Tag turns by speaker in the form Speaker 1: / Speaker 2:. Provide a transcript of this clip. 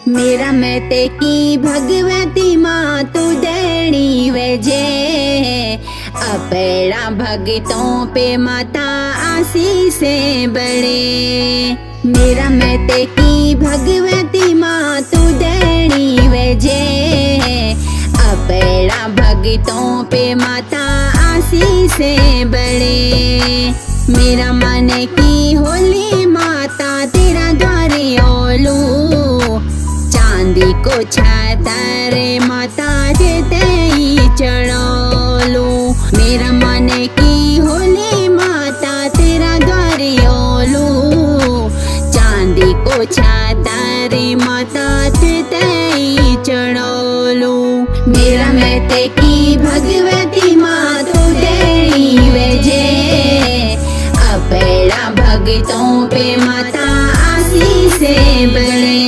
Speaker 1: मेरा मैते की भगवती माँ तू देणी वेजे, अपेड़ा भगतों पे माता आशीष बड़े। मेरा मैते की भगवती माँ तू देणी वेजे, अपेड़ा भगतों पे माता आशीष बड़े। मेरा मन की होली माता तेरा द्वारे ओलू, चांदी को छातर माता जेते ही चढ़ोलू। मेरा मन की होली माता तेरा द्वारे ओलू, चांदी को छातर माता जेते ही चढ़ोलू। मेरा मैते की भगवती माँ तू देणी वेजे, अपेड़ा भगतों पे माता आशीष बड़े।